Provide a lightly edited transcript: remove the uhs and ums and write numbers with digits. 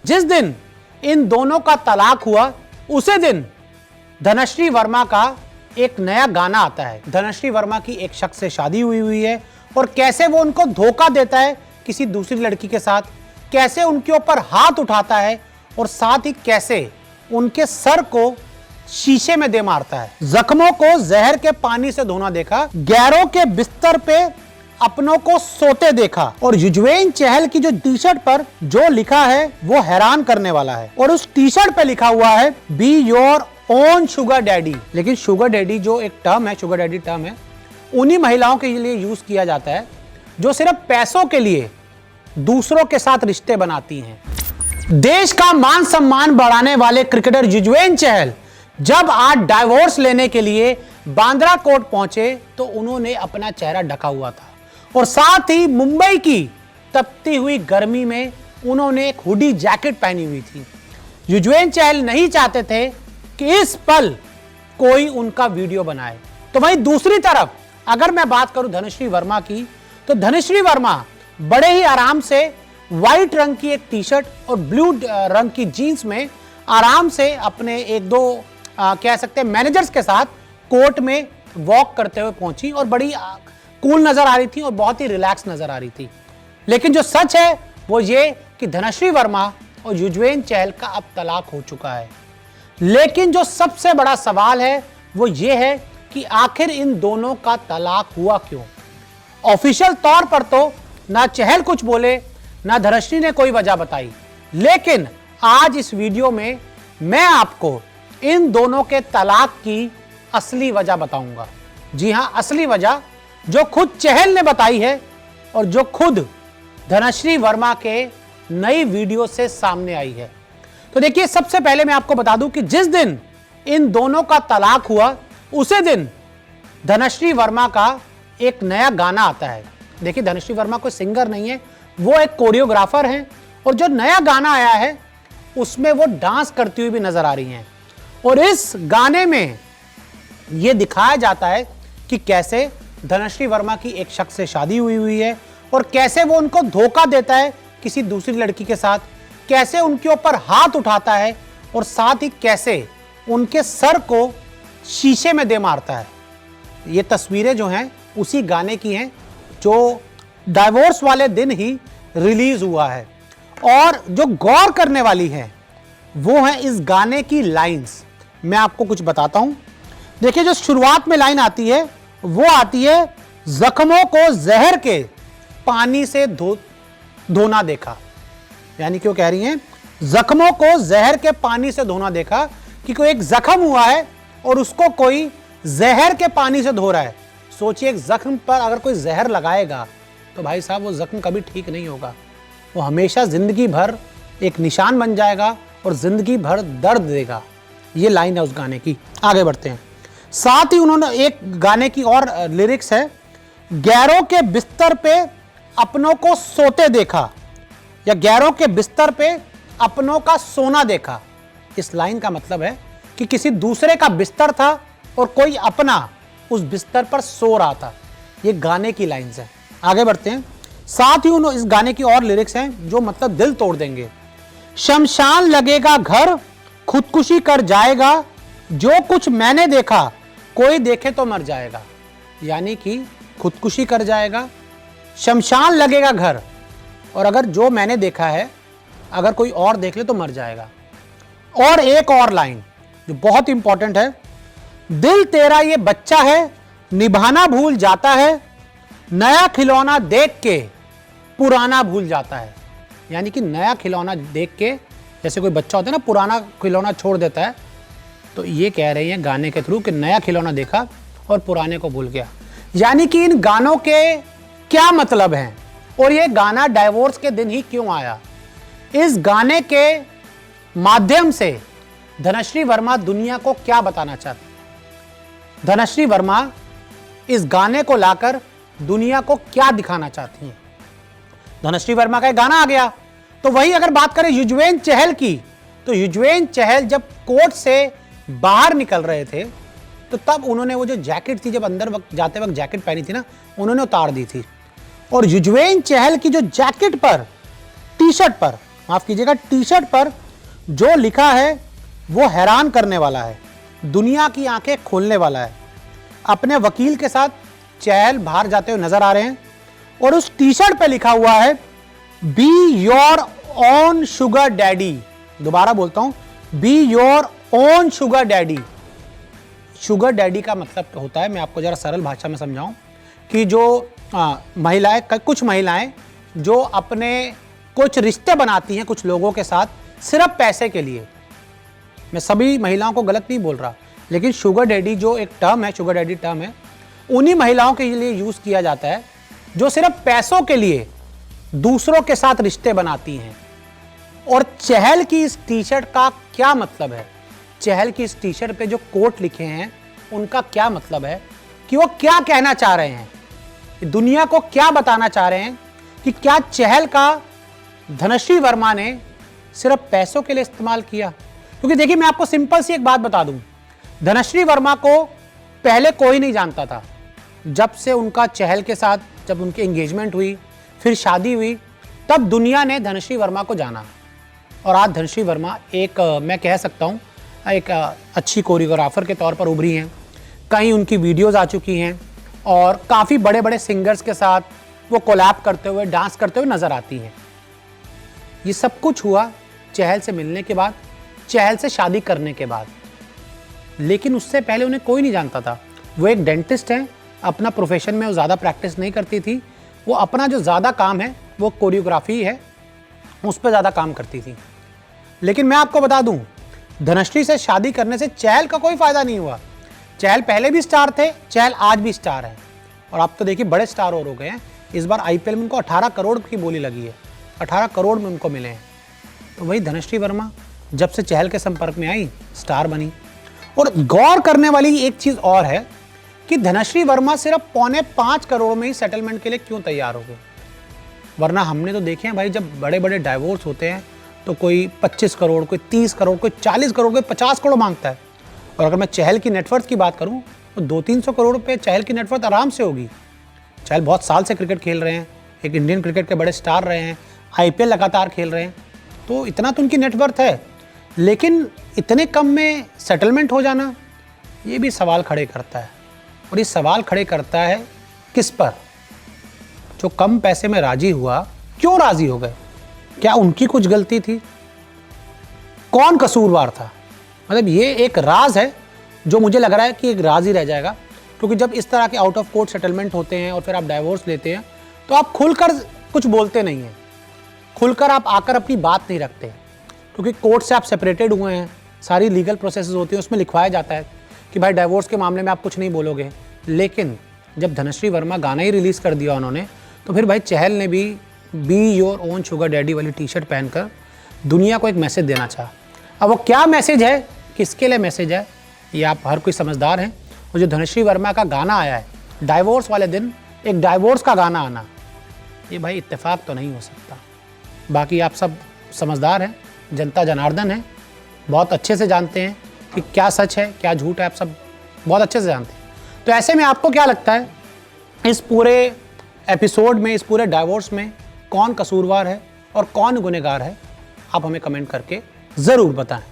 जिस दिन इन दोनों का तलाक हुआ उसी दिन धनश्री वर्मा का एक नया गाना आता है। धनश्री वर्मा की एक शख्स से शादी हुई है और कैसे वो उनको धोखा देता है किसी दूसरी लड़की के साथ, कैसे उनके ऊपर हाथ उठाता है और साथ ही कैसे उनके सर को शीशे में दे मारता है। जख्मों को जहर के पानी से धोना देखा, गैरों के बिस्तर पे अपनों को सोते देखा। और युजवेंद्र चहल की जो टी शर्ट पर जो लिखा है वो हैरान करने वाला है। और उस टी शर्ट पे लिखा हुआ है be your own sugar daddy. लेकिन शुगर डैडी जो एक टर्म है, शुगर डैडी टर्म है, उन्हीं महिलाओं के लिए यूज किया जाता है जो सिर्फ पैसों के लिए दूसरों के साथ रिश्ते बनाती हैं। देश का मान सम्मान बढ़ाने वाले क्रिकेटर युजवेंद्र चहल जब आज डाइवोर्स लेने के लिए बांद्रा कोर्ट पहुंचे तो उन्होंने अपना चेहरा ढका हुआ था और साथ ही मुंबई की तपती हुई गर्मी में उन्होंने एक हुडी जैकेट पहनी हुई थी। युजवेंद्र चहल नहीं चाहते थे कि इस पल कोई उनका वीडियो बनाए। तो वहीं दूसरी तरफ अगर मैं बात करूं धनश्री वर्मा की, तो धनश्री वर्मा बड़े ही आराम से व्हाइट रंग की एक टी शर्ट और ब्लू रंग की जीन्स में आराम से अपने एक दो कह सकते हैं मैनेजर्स के साथ कोर्ट में वॉक करते हुए पहुंची और बड़ी कूल नजर आ रही थी और बहुत ही रिलैक्स नजर आ रही थी। लेकिन जो सच है वो ये कि धनश्री वर्मा और युजवेंद्र चहल का अब तलाक हो चुका है। लेकिन जो सबसे बड़ा सवाल है वो ये है कि आखिर इन दोनों का तलाक हुआ क्यों। ऑफिशियल तौर पर तो ना चहल कुछ बोले ना धनश्री ने कोई वजह बताई, लेकिन आज इस वीडियो में मैं आपको इन दोनों के तलाक की असली वजह बताऊंगा। जी हां, असली वजह जो खुद चहल ने बताई है और जो खुद धनश्री वर्मा के नई वीडियो से सामने आई है। तो देखिए, सबसे पहले मैं आपको बता दूं कि जिस दिन इन दोनों का तलाक हुआ उसी दिन धनश्री वर्मा का एक नया गाना आता है। देखिए, धनश्री वर्मा कोई सिंगर नहीं है, वो एक कोरियोग्राफर हैं और जो नया गाना आया है उसमें वो डांस करती हुई भी नजर आ रही हैं। और इस गाने में यह दिखाया जाता है कि कैसे धनश्री वर्मा की एक शख्स से शादी हुई है और कैसे वो उनको धोखा देता है किसी दूसरी लड़की के साथ, कैसे उनके ऊपर हाथ उठाता है और साथ ही कैसे उनके सर को शीशे में दे मारता है। ये तस्वीरें जो हैं उसी गाने की हैं जो डाइवोर्स वाले दिन ही रिलीज हुआ है। और जो गौर करने वाली है वो है इस गाने की लाइंस। मैं आपको कुछ बताता हूं। देखिए, जो शुरुआत में लाइन आती है वो आती है, जख्मों को जहर के पानी से धोना देखा। यानी क्यों कह रही हैं जख्मों को जहर के पानी से धोना देखा, कि कोई एक जख्म हुआ है और उसको कोई जहर के पानी से धो रहा है। सोचिए, एक जख्म पर अगर कोई जहर लगाएगा तो भाई साहब वो जख्म कभी ठीक नहीं होगा, वो हमेशा जिंदगी भर एक निशान बन जाएगा और जिंदगी भर दर्द देगा। ये लाइन है उस गाने की। आगे बढ़ते हैं। साथ ही उन्होंने एक गाने की और लिरिक्स है, गैरों के बिस्तर पे अपनों को सोते देखा, या गैरों के बिस्तर पे अपनों का सोना देखा। इस लाइन का मतलब है कि किसी दूसरे का बिस्तर था और कोई अपना उस बिस्तर पर सो रहा था। ये गाने की लाइन्स है। आगे बढ़ते हैं। साथ ही इस गाने की और लिरिक्स हैं जो मतलब दिल तोड़ देंगे। शमशान लगेगा घर, खुदकुशी कर जाएगा, जो कुछ मैंने देखा कोई देखे तो मर जाएगा। यानी कि खुदकुशी कर जाएगा, शमशान लगेगा घर, और अगर जो मैंने देखा है अगर कोई और देख ले तो मर जाएगा। और एक और लाइन जो बहुत इंपॉर्टेंट है, दिल तेरा ये बच्चा है, निभाना भूल जाता है, नया खिलौना देख के पुराना भूल जाता है। यानी कि नया खिलौना देख के, जैसे कोई बच्चा होता है ना पुराना खिलौना छोड़ देता है, तो ये कह रही हैं गाने के थ्रू कि नया खिलौना देखा और पुराने को भूल गया। यानी कि इन गानों के क्या मतलब हैं और ये गाना डाइवोर्स के दिन ही क्यों आया। इस गाने के माध्यम से धनश्री वर्मा दुनिया को क्या बताना चाहती, धनश्री वर्मा इस गाने को लाकर दुनिया को क्या दिखाना चाहती हैं। धनश्री वर्मा का एक गाना आ गया। तो वही अगर बात करें युजवेंद्र चहल की, तो युजवेंद्र चहल जब कोर्ट से बाहर निकल रहे थे तो तब उन्होंने वो जो जैकेट थी, जब अंदर जाते वक्त जैकेट पहनी थी ना, उन्होंने उतार दी थी। और युजवेंद्र चहल की जो जैकेट पर, टी शर्ट पर माफ कीजिएगा, टी शर्ट पर जो लिखा है वो हैरान करने वाला है, दुनिया की आंखें खोलने वाला है। अपने वकील के साथ चहल बाहर जाते हुए नजर आ रहे हैं और उस टी शर्ट पे लिखा हुआ है be your own sugar daddy. दोबारा बोलता हूं, be your own sugar daddy. Sugar daddy का मतलब होता है, मैं आपको जरा सरल भाषा में समझाऊं, कि जो महिलाएं, कुछ महिलाएं जो अपने कुछ रिश्ते बनाती हैं कुछ लोगों के साथ सिर्फ पैसे के लिए। मैं सभी महिलाओं को गलत नहीं बोल रहा, लेकिन शुगर डैडी जो एक टर्म है, शुगर डैडी टर्म है, उन्हीं महिलाओं के लिए यूज किया जाता है जो सिर्फ पैसों के लिए दूसरों के साथ रिश्ते बनाती हैं। और चहल की इस टी शर्ट का क्या मतलब है, चहल की इस टी शर्ट पे जो कोट लिखे हैं उनका क्या मतलब है, कि वो क्या कहना चाह रहे हैं, दुनिया को क्या बताना चाह रहे हैं, कि क्या चहल का धनश्री वर्मा ने सिर्फ पैसों के लिए इस्तेमाल किया। क्योंकि देखिए, मैं आपको सिंपल सी एक बात बता दूं, धनश्री वर्मा को पहले कोई नहीं जानता था। जब से उनका चहल के साथ, जब उनकी एंगेजमेंट हुई, फिर शादी हुई, तब दुनिया ने धनश्री वर्मा को जाना। और आज धनश्री वर्मा एक, मैं कह सकता हूँ, एक अच्छी कोरियोग्राफर के तौर पर उभरी हैं। कई उनकी वीडियोस आ चुकी हैं और काफ़ी बड़े बड़े सिंगर्स के साथ वो कोलैब करते हुए, डांस करते हुए नजर आती हैं। ये सब कुछ हुआ चहल से मिलने के बाद, चहल से शादी करने के बाद। लेकिन उससे पहले उन्हें कोई नहीं जानता था। वो एक डेंटिस्ट हैं, अपना प्रोफेशन में वो ज़्यादा प्रैक्टिस नहीं करती थी। वो अपना जो ज़्यादा काम है वो कोरियोग्राफी है, उस पर ज़्यादा काम करती थी। लेकिन मैं आपको बता दूं, धनश्री से शादी करने से चहल का कोई फ़ायदा नहीं हुआ। चहल पहले भी स्टार थे, चहल आज भी स्टार है, और आप तो देखिए बड़े स्टार और हो गए हैं। इस बार आईपीएल में उनको 18 करोड़ की बोली लगी है, 18 करोड़ में उनको मिले हैं। तो वही धनश्री वर्मा जब से चहल के संपर्क में आई, स्टार बनी। और गौर करने वाली एक चीज़ और है कि धनश्री वर्मा सिर्फ 4.25 करोड़ में ही सेटलमेंट के लिए क्यों तैयार हो गए, वरना हमने तो देखे हैं भाई, जब बड़े बड़े डाइवोर्स होते हैं तो कोई 25 करोड़, कोई 30 करोड़, कोई 40 करोड़, कोई 50 करोड़ मांगता है। और अगर मैं चहल की नेटवर्थ की बात करूं तो 200-300 करोड़ पे चहल की नेटवर्थ आराम से होगी। चहल बहुत साल से क्रिकेट खेल रहे हैं, एक इंडियन क्रिकेट के बड़े स्टार रहे हैं, आईपीएल लगातार खेल रहे हैं, तो इतना तो उनकी नेटवर्थ है। लेकिन इतने कम में सेटलमेंट हो जाना, ये भी सवाल खड़े करता है। और ये सवाल खड़े करता है किस पर, जो कम पैसे में राजी हुआ, क्यों राजी हो गए? क्या उनकी कुछ गलती थी? कौन कसूरवार था? मतलब ये एक राज है जो मुझे लग रहा है कि एक राज ही रह जाएगा। क्योंकि जब इस तरह के आउट ऑफ कोर्ट सेटलमेंट होते हैं और फिर आप डाइवोर्स लेते हैं, तो आप खुलकर कुछ बोलते नहीं हैं, खुलकर आप आकर अपनी बात नहीं रखते, क्योंकि कोर्ट से आप सेपरेटेड हुए हैं, सारी लीगल प्रोसेसेस होती हैं, उसमें लिखवाया जाता है कि भाई डाइवोर्स के मामले में आप कुछ नहीं बोलोगे। लेकिन जब धनश्री वर्मा गाना ही रिलीज़ कर दिया उन्होंने, तो फिर भाई चहल ने भी be your own sugar daddy वाली टी शर्ट पहनकर दुनिया को एक मैसेज देना चाहा। अब वो क्या मैसेज है, किसके लिए मैसेज है, ये आप हर कोई समझदार हैं। और जो धनश्री वर्मा का गाना आया है डाइवोर्स वाले दिन, एक डाइवोर्स का गाना आना, ये भाई इत्तेफाक तो नहीं हो सकता। बाकी आप सब समझदार हैं, जनता जनार्दन है, बहुत अच्छे से जानते हैं कि क्या सच है क्या झूठ है, आप सब बहुत अच्छे से जानते हैं। तो ऐसे में आपको क्या लगता है, इस पूरे एपिसोड में, इस पूरे डाइवोर्स में कौन कसूरवार है और कौन गुनहगार है? आप हमें कमेंट करके ज़रूर बताएं।